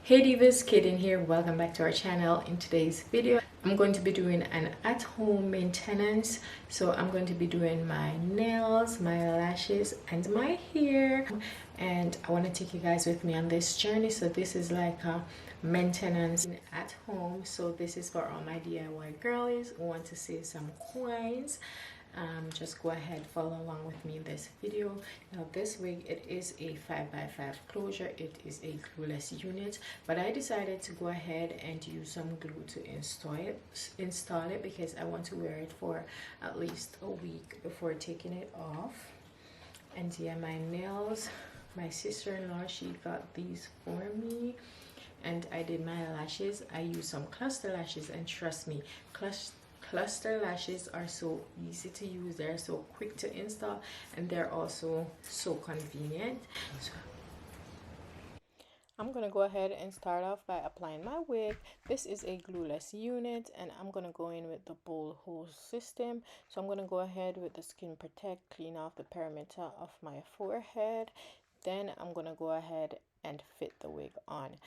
Hey Divas, Kaden here. Welcome back to our channel. In today's video, I'm going to be doing an at-home maintenance. So I'm going to be doing my nails, my lashes, and my hair. And I want to take you guys with me on this journey. So this is like a maintenance at home. So this is for all my DIY girlies who want to save some coins. Just go ahead, follow along with me in this video. Now this wig, it is a 5x5 closure. It is a glueless unit, but I decided to go ahead and use some glue to install it because I want to wear it for at least a week before taking it off. And yeah, my nails, my sister-in-law, she got these for me. And I did my lashes. I used some cluster lashes, and trust me, cluster lashes are so easy to use. They're so quick to install, and they're also so convenient. So I'm gonna go ahead and start off by applying my wig. This is a glueless unit, and I'm gonna go in with the bowl hose system. So I'm gonna go ahead with the Skin Protect, clean off the perimeter of my forehead. Then I'm gonna go ahead and fit the wig on.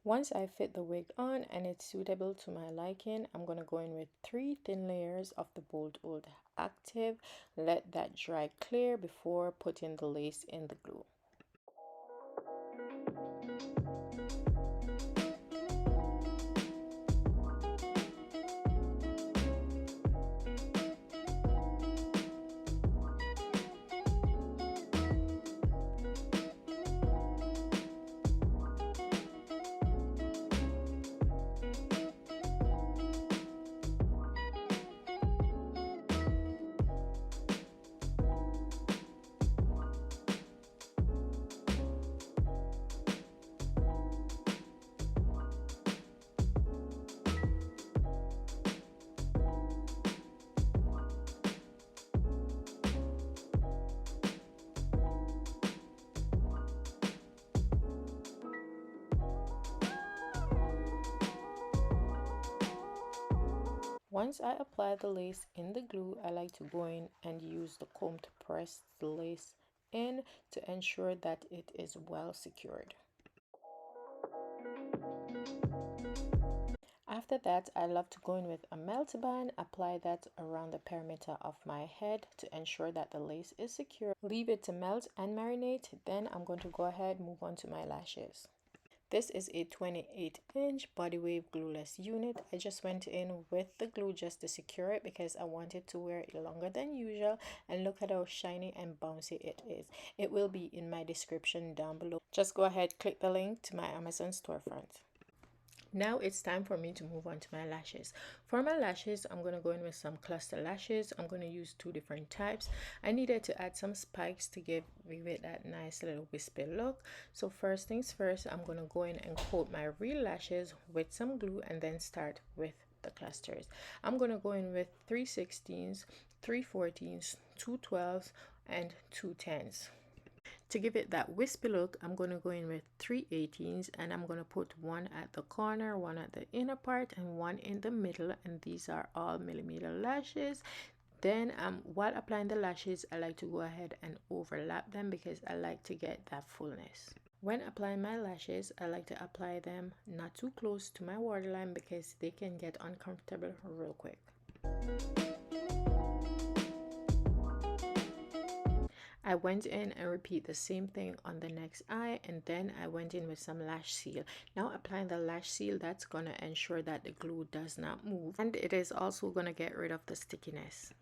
Once I fit the wig on and it's suitable to my liking, I'm going to go in with 3 thin layers of the Bold Old Active. Let that dry clear before putting the lace in the glue. Once I apply the lace in the glue, I like to go in and use the comb to press the lace in to ensure that it is well secured. After that, I love to go in with a melt band, apply that around the perimeter of my head to ensure that the lace is secure. Leave it to melt and marinate. Then I'm going to go ahead and move on to my lashes. This is a 28-inch body wave glueless unit. I just went in with the glue just to secure it because I wanted to wear it longer than usual. And look at how shiny and bouncy it is. It will be in my description down below. Just go ahead, click the link to my Amazon storefront. Now it's time for me to move on to my lashes. For my lashes, I'm going to go in with some cluster lashes. I'm going to use 2 different types. I needed to add some spikes to give it that nice little wispy look. So first things first, I'm going to go in and coat my real lashes with some glue and then start with the clusters. I'm going to go in with 3/16s, 3/14s, 2/12s, and 2/10s. To give it that wispy look, I'm going to go in with 3/18s, and I'm going to put one at the corner, one at the inner part, and one in the middle, and these are all millimeter lashes. Then while applying the lashes, I like to go ahead and overlap them because I like to get that fullness. When applying my lashes, I like to apply them not too close to my waterline because they can get uncomfortable real quick. I went in and repeat the same thing on the next eye, and then I went in with some lash seal. Now applying the lash seal, that's going to ensure that the glue does not move, and it is also going to get rid of the stickiness.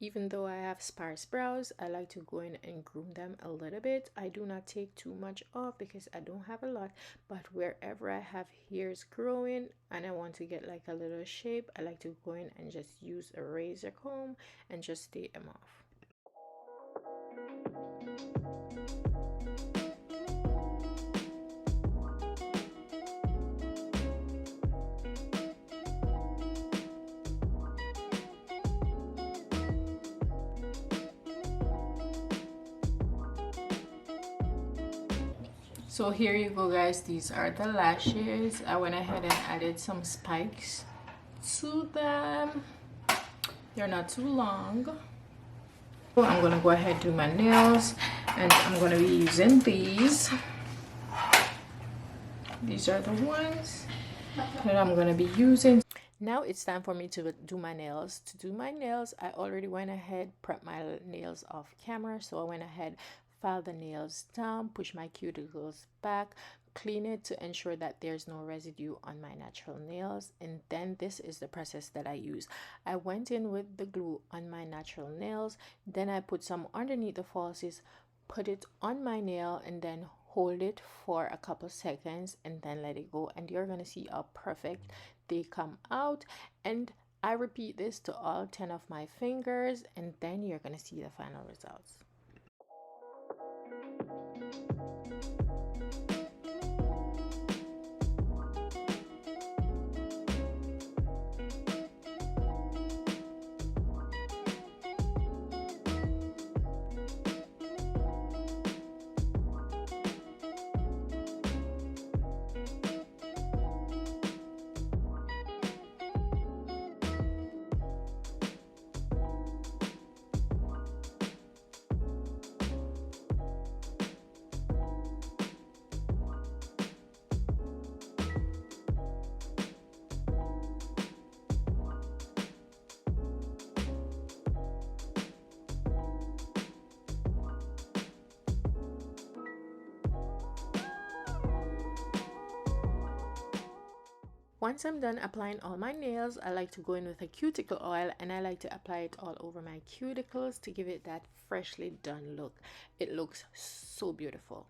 Even though I have sparse brows, I like to go in and groom them a little bit. I do not take too much off because I don't have a lot, but wherever I have hairs growing and I want to get like a little shape, I like to go in and just use a razor comb and just take them off. So here you go, guys. These are the lashes. I went ahead and added some spikes to them. They're not too long. I'm gonna go ahead and do my nails, and I'm gonna be using these. These are the ones that I'm gonna be using. Now it's time for me to do my nails. To do my nails, I already went ahead, prepped my nails off camera. So I went ahead, filed the nails down, push my cuticles back, clean it to ensure that there's no residue on my natural nails. And then this is the process that I use. I went in with the glue on my natural nails, then I put some underneath the falsies, put it on my nail, and then hold it for a couple seconds and then let it go, and you're gonna see how perfect they come out. And I repeat this to all 10 of my fingers, and then you're gonna see the final results. Once I'm done applying all my nails, I like to go in with a cuticle oil, and I like to apply it all over my cuticles to give it that freshly done look. It looks so beautiful.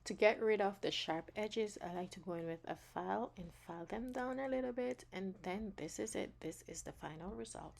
To get rid of the sharp edges, I like to go in with a file and file them down a little bit, and then this is it. This is the final result.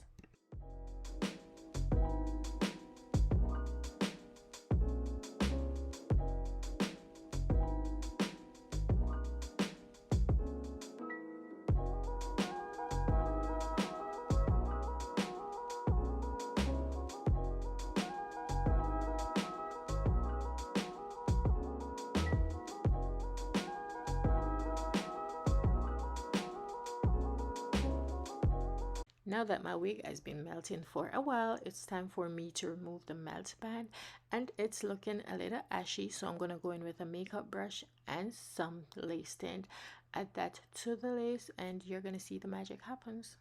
Now that my wig has been melting for a while, it's time for me to remove the melt band, and it's looking a little ashy, so I'm going to go in with a makeup brush and some lace tint. Add that to the lace, and you're going to see the magic happens.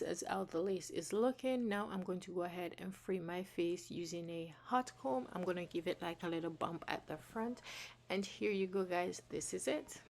As how the lace is looking. Now I'm going to go ahead and frame my face using a hot comb. I'm going to give it like a little bump at the front, and here you go, guys. This is it.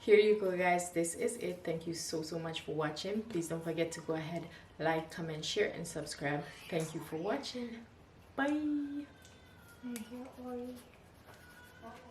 here you go, guys. This is it. Thank you so much for watching. Please don't forget to go ahead, like, comment, share, and subscribe. Thank you for watching. Bye.